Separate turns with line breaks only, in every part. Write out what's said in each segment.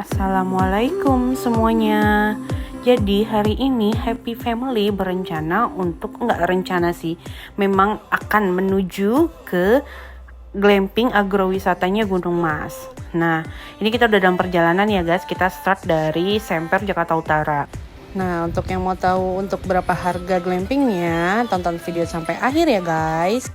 Assalamualaikum semuanya. Jadi hari ini Happy Family berencana untuk, enggak rencana sih, memang akan menuju ke glamping agrowisatanya Gunung Mas. Nah, ini kita udah dalam perjalanan ya guys. Kita start dari Semper, Jakarta Utara. Nah, untuk yang mau tahu untuk berapa harga glampingnya, tonton video sampai akhir ya guys.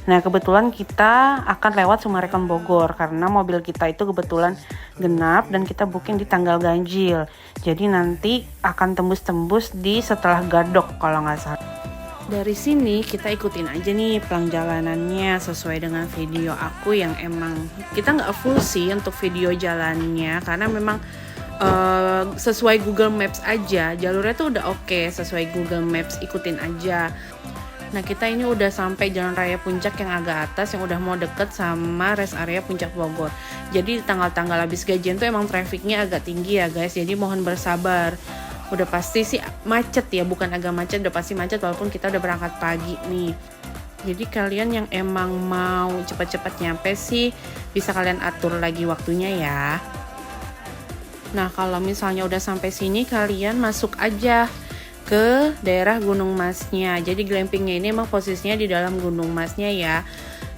Nah, kebetulan kita akan lewat Sumarekon Bogor karena mobil kita itu kebetulan genap dan kita booking di tanggal ganjil. Jadi nanti akan tembus-tembus di setelah Gadok kalau nggak salah. Dari sini kita ikutin aja nih perjalanannya sesuai dengan video aku yang emang kita nggak full sih untuk video jalannya karena memang sesuai Google Maps aja, jalurnya tuh udah oke, sesuai Google Maps, ikutin aja. Nah, kita ini udah sampai Jalan Raya Puncak yang agak atas, yang udah mau deket sama rest area Puncak Bogor. Jadi tanggal-tanggal habis gajian tuh emang trafficnya agak tinggi ya guys, jadi mohon bersabar. Udah pasti sih macet ya, bukan agak macet, udah pasti macet walaupun kita udah berangkat pagi nih. Jadi kalian yang emang mau cepat-cepat nyampe sih bisa kalian atur lagi waktunya ya. Nah, kalau misalnya udah sampai sini kalian masuk aja ke daerah Gunung Masnya. Jadi glampingnya ini emang posisinya di dalam Gunung Masnya ya.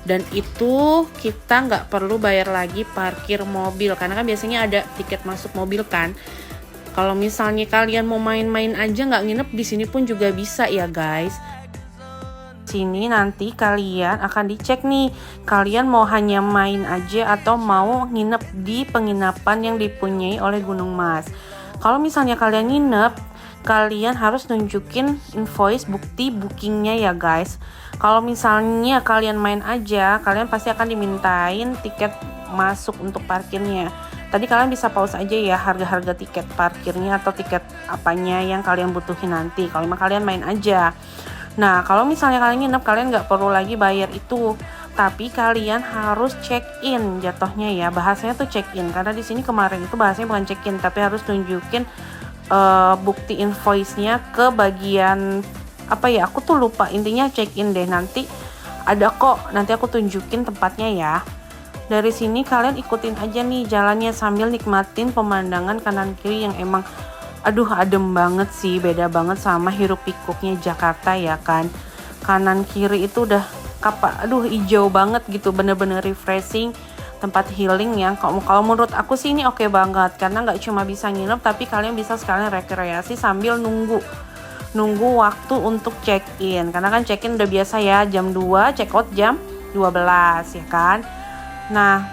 Dan itu kita nggak perlu bayar lagi parkir mobil karena kan biasanya ada tiket masuk mobil kan. Kalau misalnya kalian mau main-main aja nggak nginep di sini pun juga bisa ya guys. Sini nanti kalian akan dicek nih, kalian mau hanya main aja atau mau nginep di penginapan yang dipunyai oleh Gunung Mas. Kalau misalnya kalian nginep, kalian harus nunjukin invoice bukti bookingnya ya guys. Kalau misalnya kalian main aja, kalian pasti akan dimintain tiket masuk untuk parkirnya. Tadi kalian bisa pause aja ya harga-harga tiket parkirnya atau tiket apanya yang kalian butuhin nanti. Kalau memang kalian main aja. Nah, kalau misalnya kalian nginep, kalian nggak perlu lagi bayar itu. Tapi kalian harus check in jatuhnya ya. Bahasanya tuh check in karena di sini kemarin itu bahasanya bukan check in, tapi harus nunjukin bukti invoice-nya ke bagian apa ya, aku tuh lupa, intinya check in deh, nanti ada kok, nanti aku tunjukin tempatnya ya. Dari sini kalian ikutin aja nih jalannya sambil nikmatin pemandangan kanan kiri yang emang aduh adem banget sih, beda banget sama hiruk pikuknya Jakarta ya kan. Kanan kiri itu udah aduh hijau banget gitu, bener-bener refreshing, tempat healing yang kalau menurut aku sih ini oke banget karena nggak cuma bisa nginep tapi kalian bisa sekalian rekreasi sambil nunggu waktu untuk check in karena kan check in udah biasa ya jam 2, check out jam 12 ya kan. Nah,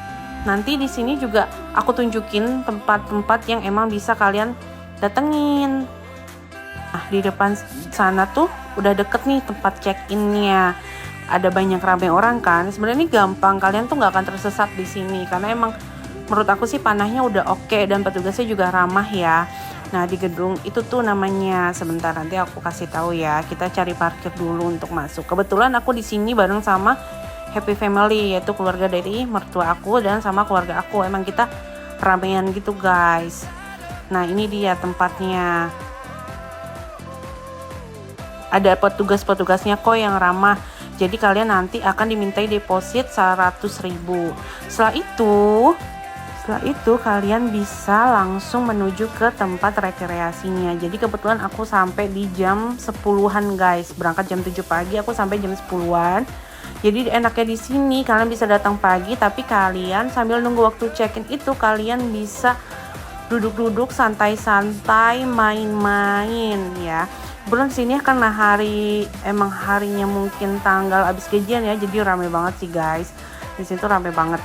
nanti di sini juga aku tunjukin tempat-tempat yang emang bisa kalian datengin. Nah, di depan sana tuh udah deket nih tempat check innya. Ada banyak ramai orang kan. Sebenarnya ini gampang, kalian tuh nggak akan tersesat di sini karena emang menurut aku sih panahnya udah oke dan petugasnya juga ramah ya. Nah, di gedung itu tuh namanya, sebentar nanti aku kasih tahu ya. Kita cari parkir dulu untuk masuk. Kebetulan aku di sini bareng sama Happy Family, yaitu keluarga dari mertua aku dan sama keluarga aku. Emang kita ramean gitu guys. Nah, ini dia tempatnya. Ada petugas-petugasnya kok yang ramah. Jadi kalian nanti akan dimintai deposit 100.000. Setelah itu kalian bisa langsung menuju ke tempat rekreasinya. Jadi kebetulan aku sampai di jam 10-an guys. Berangkat jam 7 pagi, aku sampai jam 10-an. Jadi enaknya di sini kalian bisa datang pagi, tapi kalian sambil nunggu waktu check-in itu kalian bisa duduk-duduk santai-santai, main-main ya. Belum sini karena emang harinya mungkin tanggal abis gajian ya, jadi rame banget sih guys. Di situ rame banget.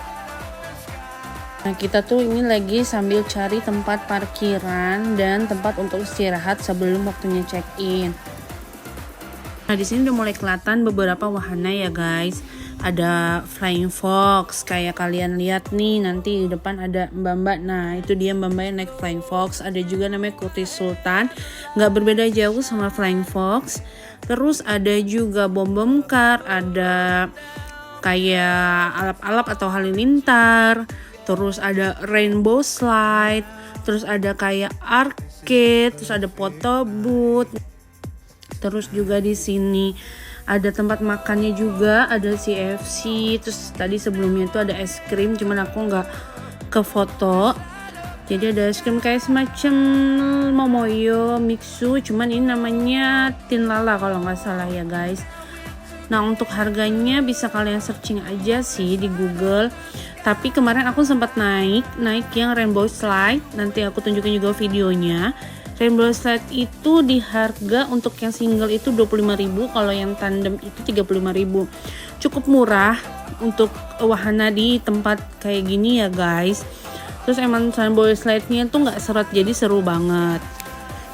Nah, kita tuh ini lagi sambil cari tempat parkiran dan tempat untuk istirahat sebelum waktunya check in. Nah, di sini udah mulai kelihatan beberapa wahana ya guys. Ada Flying Fox, kayak kalian lihat nih, nanti di depan ada mbak-mbak. Nah, itu dia mbak-mbak yang naik Flying Fox. Ada juga namanya Kurtis Sultan, nggak berbeda jauh sama Flying Fox. Terus ada juga bom car, ada kayak alap-alap atau halilintar. Terus ada rainbow slide, terus ada kayak arcade, terus ada photo booth. Terus juga di sini ada tempat makannya juga, ada CFC. Terus tadi sebelumnya itu ada es krim, cuman aku nggak ke foto. Jadi ada es krim kayak semacam Momoyo, Mixu, cuman ini namanya Tin Lala kalau nggak salah ya guys. Nah untuk harganya bisa kalian searching aja sih di Google. Tapi kemarin aku sempat naik yang Rainbow Slide. Nanti aku tunjukin juga videonya. Rainbow Slide itu di harga untuk yang single itu 25.000, kalau yang tandem itu 35.000. Cukup murah untuk wahana di tempat kayak gini ya guys. Terus emang Rainbow Slide-nya tuh nggak seret, jadi seru banget.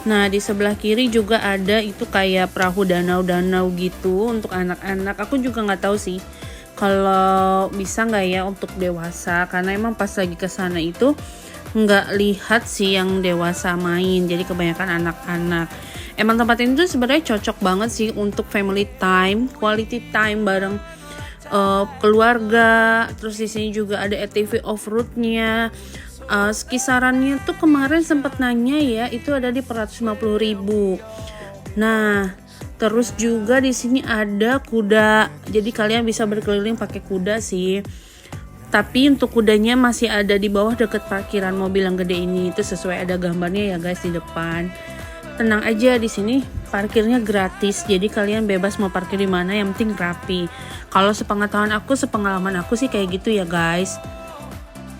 Nah di sebelah kiri juga ada itu kayak perahu danau-danau gitu untuk anak-anak. Aku juga nggak tahu sih kalau bisa nggak ya untuk dewasa, karena emang pas lagi kesana itu nggak lihat sih yang dewasa main, jadi kebanyakan anak-anak. Emang tempat ini tuh sebenarnya cocok banget sih untuk family time, quality time bareng keluarga. Terus di sini juga ada ATV off-roadnya. Kisarannya tuh kemarin sempat nanya ya, itu ada di 450.000. Nah, terus juga di sini ada kuda. Jadi kalian bisa berkeliling pakai kuda sih. Tapi untuk kudanya masih ada di bawah deket parkiran mobil yang gede ini. Itu sesuai ada gambarnya ya guys di depan. Tenang aja, di sini parkirnya gratis. Jadi kalian bebas mau parkir di mana, yang penting rapi. Kalau sepengalaman aku sih kayak gitu ya guys.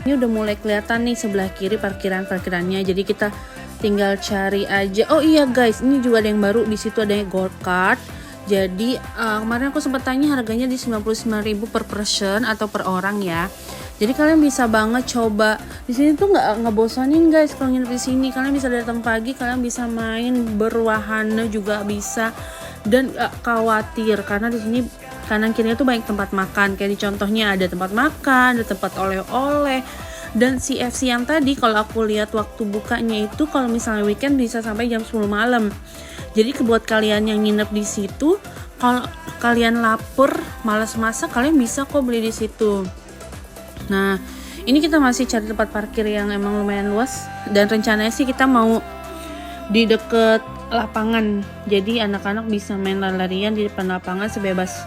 Ini udah mulai kelihatan nih sebelah kiri parkirannya. Jadi kita tinggal cari aja. Oh iya guys, ini juga ada yang baru, di situ ada gold card. Jadi kemarin aku sempat tanya harganya di 99.000 per person atau per orang ya. Jadi kalian bisa banget coba. Di sini tuh nggak bosanin guys kalau nginep di sini. Kalian bisa datang pagi, kalian bisa main berwahana juga bisa, dan gak khawatir karena di sini kanan kirinya tuh banyak tempat makan. Kayak di contohnya ada tempat makan, ada tempat oleh-oleh. Dan CFC yang tadi kalau aku lihat waktu bukanya itu kalau misalnya weekend bisa sampai jam 10 malam. Jadi buat kalian yang nginep di situ, kalau kalian lapar, malas masak, kalian bisa kok beli di situ. Nah, ini kita masih cari tempat parkir yang emang lumayan luas, dan rencananya sih kita mau di deket lapangan. Jadi anak-anak bisa main lari-larian di depan lapangan sebebas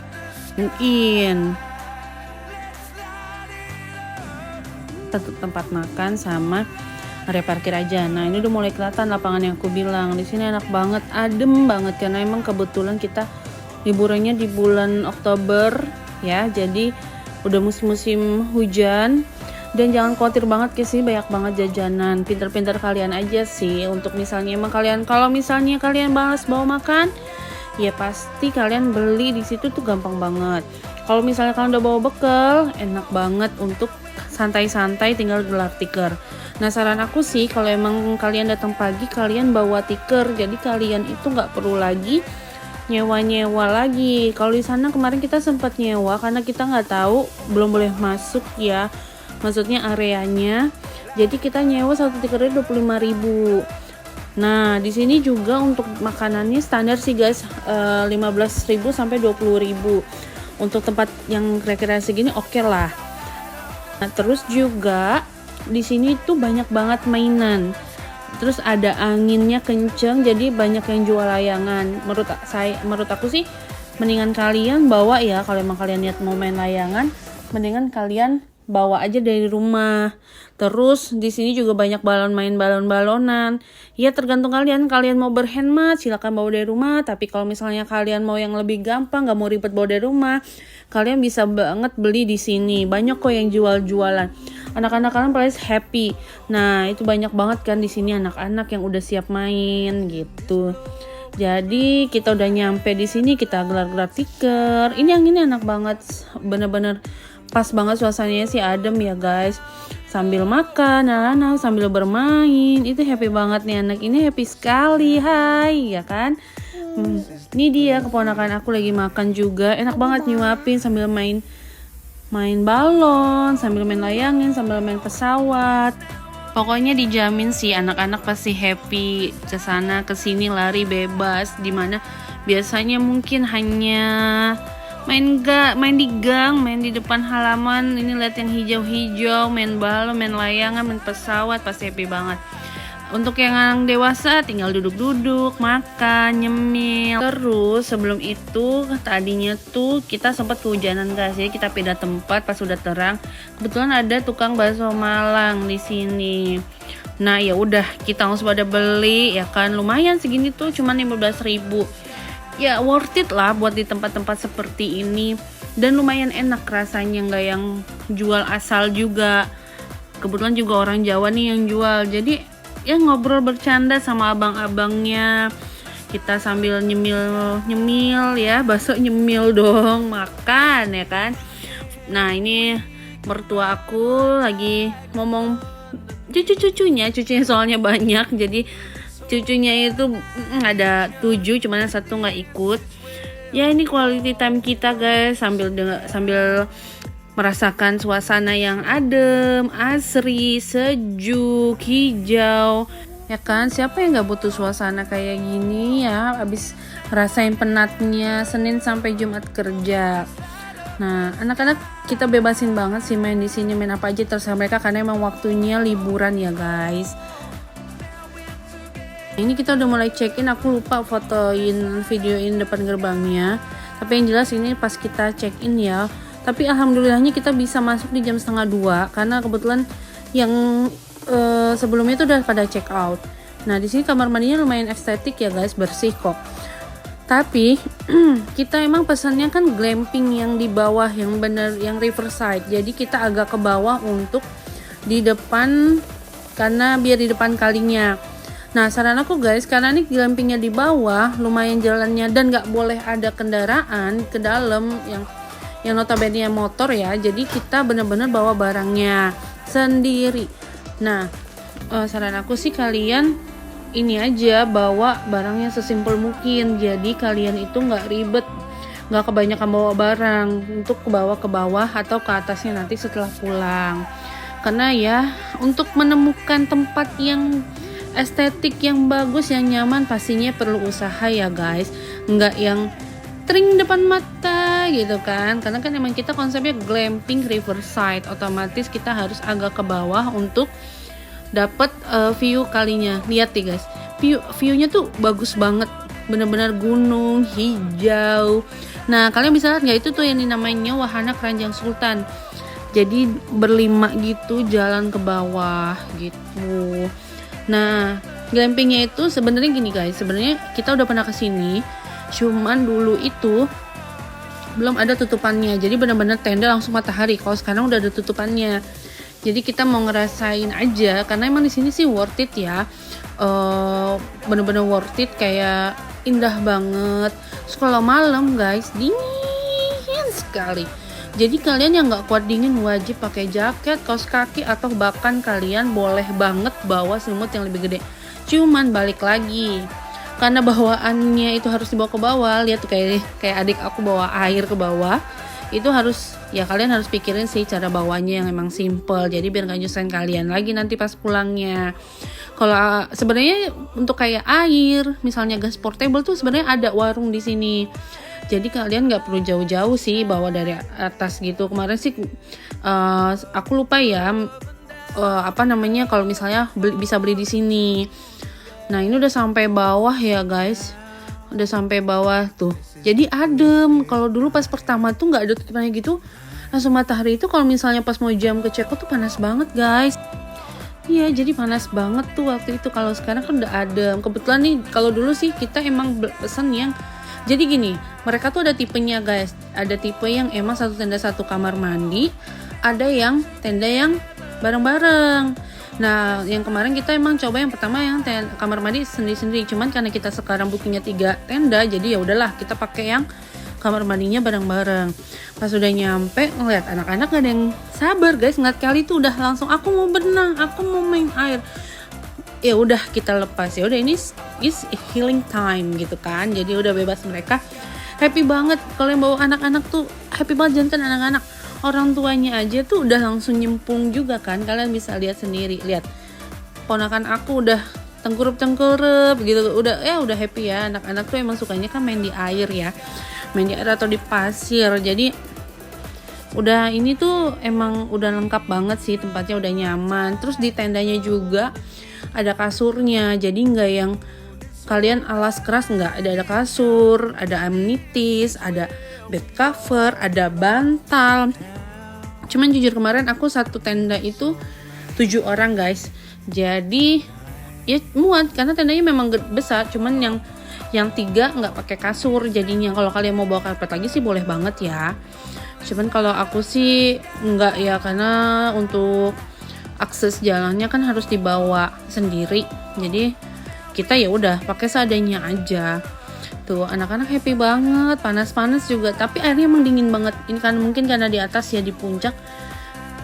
mungkin. Satu tempat makan sama area parkir aja. Nah ini udah mulai kelihatan lapangan yang aku bilang. Di sini enak banget, adem banget karena emang kebetulan kita liburannya di bulan Oktober ya. Jadi udah musim hujan. Dan jangan khawatir banget ke sini banyak banget jajanan. Pinter-pinter kalian aja sih untuk misalnya emang kalau misalnya kalian balas bawa makan, ya pasti kalian beli di situ tuh gampang banget. Kalau misalnya kalian udah bawa bekal, enak banget untuk santai-santai tinggal gelar tikar. Nah saran aku sih kalau emang kalian datang pagi, kalian bawa tikar. Jadi kalian itu nggak perlu lagi nyewa lagi. Kalau di sana kemarin kita sempat nyewa karena kita nggak tahu, belum boleh masuk ya. Maksudnya areanya. Jadi kita nyewa satu tikernya 25.000. Nah, di sini juga untuk makanannya standar sih guys, 15.000 sampai 20.000. Untuk tempat yang rekreasi gini oke lah. Nah, terus juga di sini tuh banyak banget mainan. Terus ada anginnya kenceng, jadi banyak yang jual layangan. Menurut aku sih mendingan kalian bawa ya, kalau emang kalian niat mau main layangan, mendingan kalian bawa aja dari rumah. Terus di sini juga banyak balon-balonan. Ya tergantung kalian mau berhemat silakan bawa dari rumah. Tapi kalau misalnya kalian mau yang lebih gampang, nggak mau ribet bawa dari rumah, kalian bisa banget beli di sini. Banyak kok yang jualan. Anak-anak kalian paling happy. Nah itu banyak banget kan di sini anak-anak yang udah siap main gitu. Jadi kita udah nyampe di sini, kita gelar-gelar tikar. Ini enak banget, bener-bener pas banget suasananya sih, adem ya guys. Sambil makan, anak-anak sambil bermain, itu happy banget nih anak ini, happy sekali. Hai ya kan. Ini dia keponakan aku lagi makan juga, enak banget nyuapin sambil main balon, sambil main layangan, sambil main pesawat. Pokoknya dijamin sih anak-anak pasti happy kesana kesini lari bebas. Dimana biasanya mungkin hanya main di gang, main di depan halaman, ini lihat yang hijau-hijau, main balon, main layangan, main pesawat, pasti happy banget. Untuk yang dewasa tinggal duduk-duduk, makan, nyemil. Terus sebelum itu tadinya tuh kita sempat kehujanan guys, jadi kita pindah tempat pas udah terang. Kebetulan ada tukang bakso Malang di sini. Nah ya udah kita langsung pada beli ya kan, lumayan segini tuh cuma 15.000. Ya worth it lah buat di tempat-tempat seperti ini, dan lumayan enak rasanya, nggak yang jual asal juga. Kebetulan juga orang Jawa nih yang jual, jadi ya ngobrol bercanda sama abang-abangnya, kita sambil nyemil ya, bakso nyemil dong, makan ya kan. Nah ini mertua aku lagi ngomong cucunya soalnya banyak, jadi cucunya itu ada 7, cuman 1 nggak ikut. Ya ini quality time kita guys, sambil merasakan suasana yang adem, asri, sejuk, hijau. Ya kan, siapa yang gak butuh suasana kayak gini ya, abis rasain penatnya Senin sampai Jumat kerja. Nah, anak-anak kita bebasin banget sih main di sini, main apa aja terserah mereka karena emang waktunya liburan ya guys. Ini kita udah mulai check-in, aku lupa fotoin, videoin depan gerbangnya. Tapi yang jelas ini pas kita check-in ya. Tapi alhamdulillahnya kita bisa masuk di jam 1:30 karena kebetulan yang sebelumnya itu udah pada check out. Nah di sini kamar mandinya lumayan estetik ya guys, bersih kok. Tapi kita emang pesannya kan glamping yang di bawah, yang bener yang riverside. Jadi kita agak ke bawah untuk di depan, karena biar di depan kalinya. Nah saran aku guys, karena ini glampingnya di bawah, lumayan jalannya dan nggak boleh ada kendaraan ke dalam yang notabene motor ya. Jadi kita bener-bener bawa barangnya sendiri. Nah saran aku sih kalian ini aja, bawa barangnya sesimpel mungkin, jadi kalian itu nggak ribet, nggak kebanyakan bawa barang untuk ke bawah atau ke atasnya nanti setelah pulang. Karena ya untuk menemukan tempat yang estetik, yang bagus, yang nyaman pastinya perlu usaha ya guys, nggak yang tring depan mata gitu kan. Karena kan emang kita konsepnya glamping riverside, otomatis kita harus agak ke bawah untuk dapat view kalinya. Lihat nih guys, viewnya tuh bagus banget, bener-bener gunung hijau. Nah kalian bisa lihat nggak, itu tuh yang dinamainya wahana keranjang sultan. Jadi berlima gitu jalan ke bawah gitu. Nah glampingnya itu sebenarnya gini guys, sebenarnya kita udah pernah kesini, cuman dulu itu belum ada tutupannya, jadi benar-benar tenda langsung matahari. Kalau sekarang udah ada tutupannya, jadi kita mau ngerasain aja karena emang di sini sih worth it ya, bener-bener worth it, kayak indah banget. Terus kalau malam guys dingin sekali, jadi kalian yang nggak kuat dingin wajib pakai jaket, kaos kaki, atau bahkan kalian boleh banget bawa selimut yang lebih gede. Cuman balik lagi, karena bawaannya itu harus dibawa ke bawah. Lihat tuh kayak adik aku bawa air ke bawah, itu harus ya kalian harus pikirin sih cara bawanya yang emang simple, jadi biar gak nyusahin kalian lagi nanti pas pulangnya. Kalau sebenarnya untuk kayak air misalnya gas portable tuh sebenarnya ada warung di sini, jadi kalian nggak perlu jauh-jauh sih bawa dari atas gitu. Kemarin sih aku lupa ya apa namanya, kalau misalnya bisa beli di sini. Nah ini udah sampai bawah ya guys, udah sampai bawah tuh, jadi adem. Kalau dulu pas pertama tuh nggak ada tutupannya gitu, langsung matahari itu kalau misalnya pas mau jam ke check out tuh panas banget guys. Iya jadi panas banget tuh waktu itu. Kalau sekarang kan udah adem. Kebetulan nih kalau dulu sih kita emang pesen yang, jadi gini, mereka tuh ada tipenya guys, ada tipe yang emang satu tenda satu kamar mandi, ada yang tenda yang bareng-bareng. Nah yang kemarin kita emang coba yang pertama yang kamar mandi sendiri-sendiri, cuman karena kita sekarang bookingnya 3 tenda, jadi ya udahlah kita pakai yang kamar mandinya bareng-bareng. Pas udah nyampe ngeliat anak-anak gak ada yang sabar guys, ngeliat kali tuh udah langsung aku mau berenang, aku mau main air. Ya udah kita lepas, ya udah ini is healing time gitu kan, jadi udah bebas. Mereka happy banget. Kalau yang bawa anak-anak tuh happy banget, jangan kan anak-anak, orang tuanya aja tuh udah langsung nyempung juga kan. Kalian bisa lihat sendiri, lihat ponakan aku udah tengkurup gitu, udah happy ya. Anak-anak tuh emang sukanya kan main di air ya, main di air atau di pasir. Jadi udah ini tuh emang udah lengkap banget sih, tempatnya udah nyaman. Terus di tendanya juga ada kasurnya, jadi nggak yang kalian alas keras, nggak, ada kasur, ada amenities, ada bed cover, ada bantal. Cuman jujur kemarin aku satu tenda itu 7 orang guys, Jadi ya muat karena tendanya memang besar, cuman yang 3 nggak pakai kasur jadinya. Kalau kalian mau bawa karpet lagi sih boleh banget ya. Cuman kalau aku sih nggak ya, karena untuk akses jalannya kan harus dibawa sendiri. Jadi kita ya udah pakai seadanya aja. Tuh anak-anak happy banget, panas-panas juga, tapi airnya emang dingin banget. Ini kan mungkin karena di atas ya, di puncak.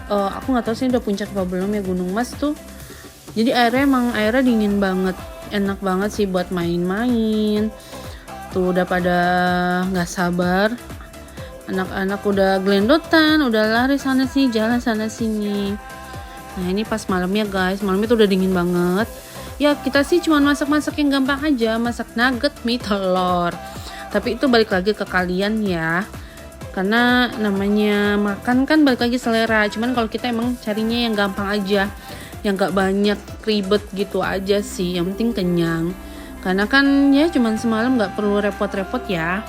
Aku nggak tahu sih udah puncak apa belum ya Gunung Mas tuh. Jadi airnya dingin banget, enak banget sih buat main-main. Tuh udah pada nggak sabar, anak-anak udah gelendotan, udah lari sana sini, jalan sana sini. Nah ini pas malamnya guys, malamnya tuh udah dingin banget. Ya kita sih cuma masak-masak yang gampang aja, masak nugget, mie, telur. Tapi itu balik lagi ke kalian ya, karena namanya makan kan balik lagi selera. Cuman kalau kita emang carinya yang gampang aja, yang gak banyak ribet gitu aja sih, yang penting kenyang. Karena kan ya cuman semalam, gak perlu repot-repot ya.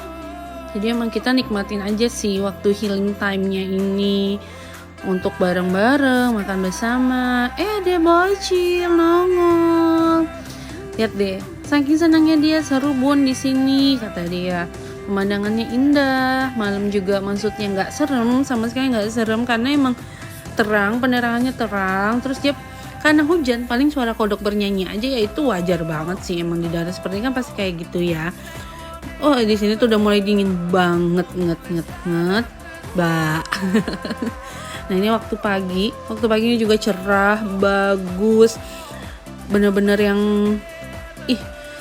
Jadi emang kita nikmatin aja sih waktu healing time-nya ini, untuk bareng-bareng makan bersama. Ada bocil nongol. Lihat deh, saking senangnya dia, seru bun di sini kata dia. Pemandangannya indah, malam juga maksudnya nggak serem, sama sekali nggak serem karena emang terang, penerangannya terang. Terus dia karena hujan, paling suara kodok bernyanyi aja, ya itu wajar banget sih, emang di daerah seperti ini kan pasti kayak gitu ya. Oh di sini tuh udah mulai dingin banget, nget, bah. Nah ini waktu pagi ini juga cerah, bagus, bener-bener yang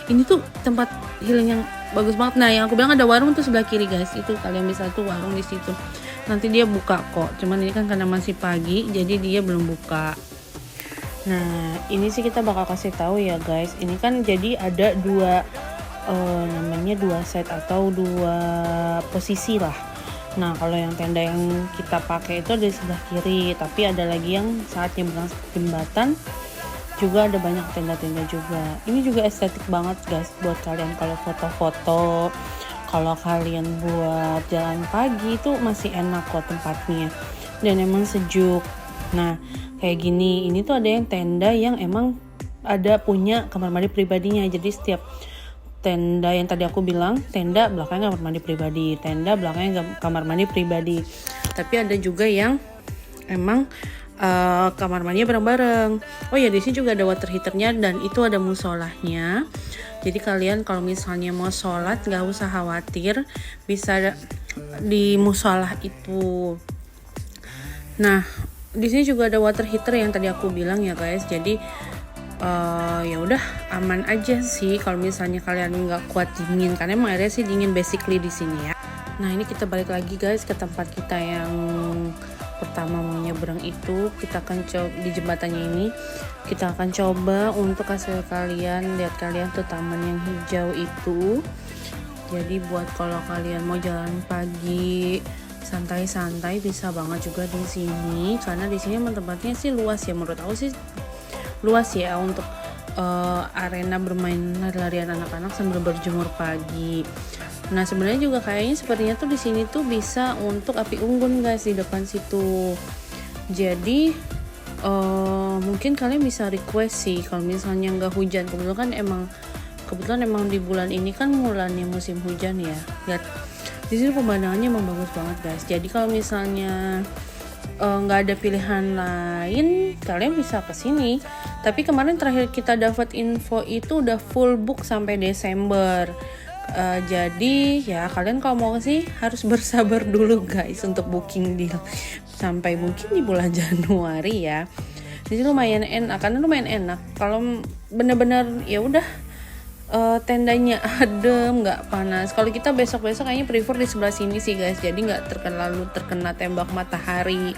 ini tuh tempat healing yang bagus banget. Nah yang aku bilang ada warung tuh sebelah kiri guys, itu kalian bisa tuh warung di situ. Nanti dia buka kok, cuman ini kan karena masih pagi jadi dia belum buka. Nah ini sih kita bakal kasih tahu ya guys, ini kan jadi ada namanya dua set atau 2 posisi lah. Nah kalau yang tenda yang kita pakai itu ada di sebelah kiri, tapi ada lagi yang saat nyebrang jembatan juga ada banyak tenda-tenda juga. Ini juga estetik banget guys buat kalian kalau foto-foto, kalau kalian buat jalan pagi itu masih enak kok tempatnya, dan emang sejuk. Nah kayak gini, ini tuh ada yang tenda yang emang ada punya kamar mandi pribadinya. Jadi setiap tenda yang tadi aku bilang, tenda belakangnya kamar mandi pribadi, tenda belakangnya kamar mandi pribadi. Tapi ada juga yang emang kamar mandinya bareng-bareng. Oh ya, di sini juga ada water heaternya dan itu ada musolahnya. Jadi kalian kalau misalnya mau sholat nggak usah khawatir, bisa di musolah itu. Nah, di sini juga ada water heater yang tadi aku bilang ya guys. Jadi ya udah aman aja sih kalau misalnya kalian nggak kuat dingin, karena emang airnya sih dingin basically di sini ya. Nah ini kita balik lagi guys ke tempat kita yang pertama mau nyebrang itu. Kita akan coba di jembatannya ini, kita akan coba untuk kasih kalian lihat, kalian tuh taman yang hijau itu. Jadi buat kalau kalian mau jalan pagi santai-santai bisa banget juga di sini, karena di sini tempatnya sih luas ya, menurut aku sih luas ya untuk arena bermain lari-larian anak-anak sambil berjemur pagi. Nah sebenarnya juga kayaknya sepertinya tuh di sini tuh bisa untuk api unggun guys di depan situ. Jadi mungkin kalian bisa request sih kalau misalnya nggak hujan. Kebetulan emang di bulan ini kan bulannya musim hujan ya. Lihat di sini pemandangannya emang bagus banget guys. Jadi kalau misalnya nggak ada pilihan lain, kalian bisa kesini. Tapi kemarin terakhir kita dapat info itu udah full book sampai Desember. Jadi ya kalian kalau mau sih harus bersabar dulu guys untuk booking deal sampai mungkin di bulan Januari ya. Jadi lumayan enak, karena lumayan enak kalau bener-bener ya udah tendanya adem, nggak panas. Kalau kita besok-besok kayaknya prefer di sebelah sini sih guys, jadi nggak terkena tembak matahari.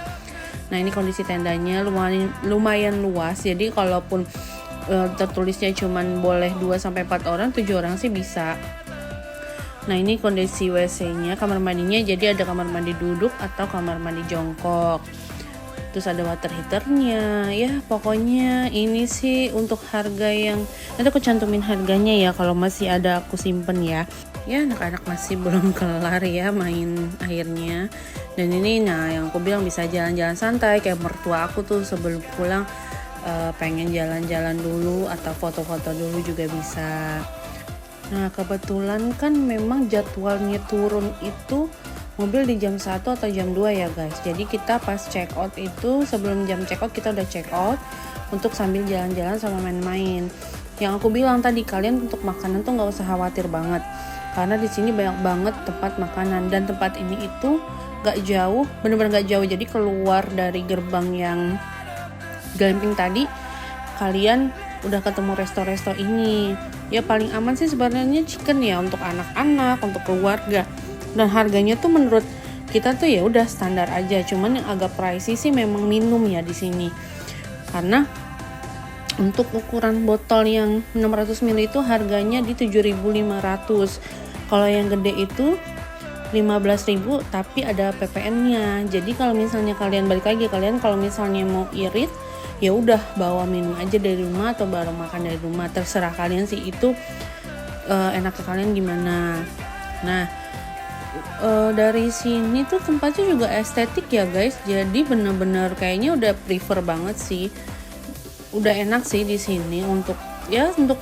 Nah ini kondisi tendanya lumayan luas, jadi kalaupun tertulisnya cuman boleh 2-4 orang, 7 orang sih bisa. Nah ini kondisi WC-nya, kamar mandinya, jadi ada kamar mandi duduk atau kamar mandi jongkok. Terus ada water heaternya. Ya pokoknya ini sih untuk harga yang nanti aku cantumin harganya ya, kalau masih ada aku simpen ya. Ya anak-anak masih belum kelar ya main airnya. Dan ini nah yang aku bilang bisa jalan-jalan santai, kayak mertua aku tuh sebelum pulang pengen jalan-jalan dulu atau foto-foto dulu juga bisa. Nah kebetulan kan memang jadwalnya turun itu mobil di jam 1 atau jam 2 ya guys. Jadi kita pas check out itu, sebelum jam check out kita udah check out untuk sambil jalan-jalan sama main-main. Yang aku bilang tadi, kalian untuk makanan tuh nggak usah khawatir banget, karena di sini banyak banget tempat makanan, dan tempat ini itu nggak jauh, bener-bener nggak jauh. Jadi keluar dari gerbang yang glamping tadi, kalian udah ketemu resto-resto ini. Ya paling aman sih sebenarnya chicken ya, untuk anak-anak, untuk keluarga. Dan harganya tuh menurut kita tuh ya udah standar aja. Cuman yang agak pricey sih memang minum ya di sini. Karena untuk ukuran botol yang 600 ml itu harganya di 7.500. Kalau yang gede itu 15.000 tapi ada PPN-nya. Jadi kalau misalnya kalian balik lagi, kalian kalau misalnya mau irit ya udah bawa minum aja dari rumah atau bawa makan dari rumah, terserah kalian sih itu enak ke kalian gimana. Nah dari sini tuh tempatnya juga estetik ya guys, jadi bener-bener kayaknya udah prefer banget sih, udah enak sih di sini untuk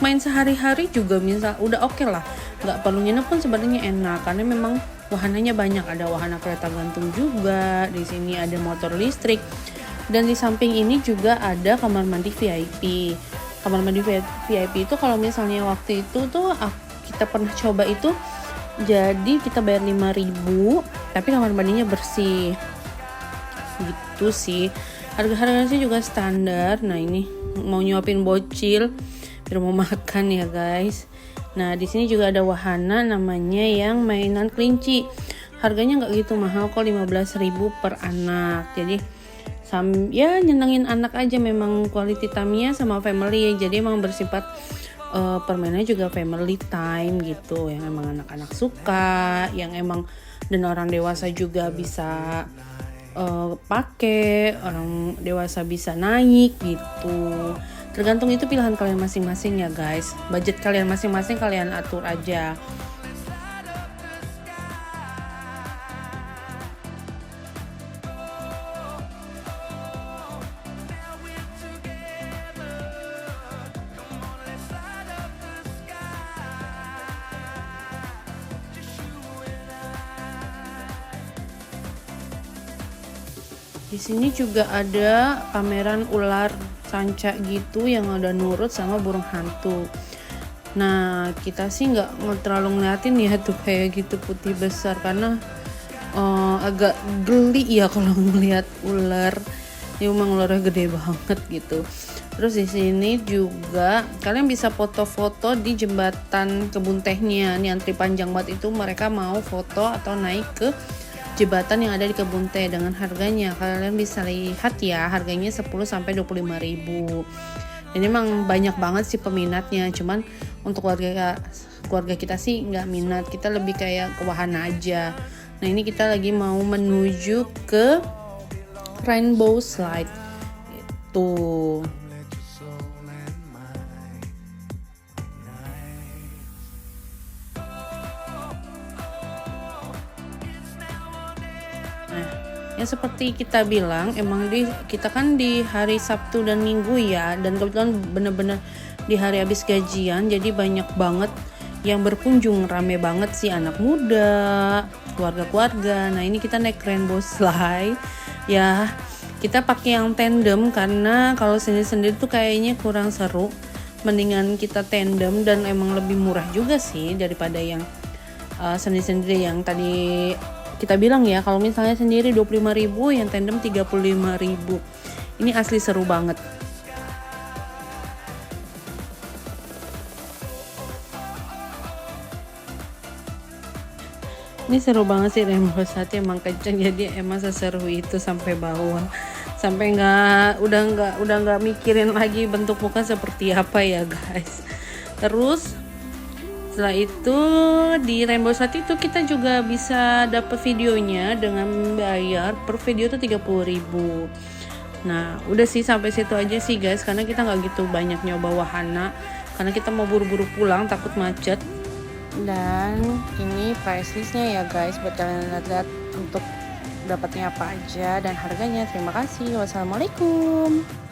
main sehari-hari juga misal udah oke lah, nggak perlu nginep pun sebenarnya enak karena memang wahananya banyak, ada wahana kereta gantung juga di sini, ada motor listrik, dan di samping ini juga ada kamar mandi VIP. Kamar mandi VIP itu kalau misalnya waktu itu tuh kita pernah coba itu, jadi kita bayar 5.000 tapi kamar mandinya bersih gitu sih. Harga-harganya sih juga standar. Nah ini mau nyuapin bocil biar mau makan ya guys. Nah di sini juga ada wahana namanya yang mainan kelinci, harganya nggak gitu mahal kok, 15.000 per anak. Jadi ya nyenengin anak aja, memang quality time-nya sama family, jadi emang bersifat permainannya juga family time gitu, yang emang anak-anak suka, yang emang dan orang dewasa juga bisa pakai, orang dewasa bisa naik gitu. Tergantung itu pilihan kalian masing-masing ya guys, budget kalian masing-masing kalian atur aja. Di sini juga ada pameran ular sanca gitu yang ada nurut sama burung hantu. Nah kita sih nggak terlalu ngeliatin ya tuh kayak gitu putih besar, karena agak geli ya kalau ngeliat ular. Ya emang ularnya gede banget gitu. Terus di sini juga kalian bisa foto-foto di jembatan Kebun Tehnya. Nih antri panjang banget itu, mereka mau foto atau naik ke jembatan yang ada di Kebun Teh dengan harganya. Kalian bisa lihat ya, harganya 10 sampai 25.000. Ini emang banyak banget sih peminatnya. Cuman untuk keluarga kita sih nggak minat. Kita lebih kayak ke wahana aja. Nah, ini kita lagi mau menuju ke Rainbow Slide. Itu. Ya seperti kita bilang, emang kita kan di hari Sabtu dan Minggu ya, dan kebetulan bener-bener di hari habis gajian, jadi banyak banget yang berkunjung, rame banget sih anak muda, keluarga-keluarga. Nah ini kita naik Rainbow Slide ya, kita pakai yang tandem karena kalau sendiri-sendiri tuh kayaknya kurang seru, mendingan kita tandem, dan emang lebih murah juga sih daripada yang sendiri-sendiri yang tadi kita bilang ya. Kalau misalnya sendiri 25.000, yang tandem 35.000. Ini asli seru banget. Ini seru banget sih Rainbow Slide, emang kenceng, jadi emang seseru itu sampai bawah. Sampai udah nggak mikirin lagi bentuk muka seperti apa ya guys. Terus setelah itu di Rainbow Slide itu kita juga bisa dapat videonya dengan bayar per video itu 30.000. Nah udah sih sampai situ aja sih guys, karena kita nggak gitu banyak nyoba wahana karena kita mau buru-buru pulang takut macet. Dan ini price listnya ya guys, buat kalian lihat untuk dapatnya apa aja dan harganya. Terima kasih. Wassalamualaikum.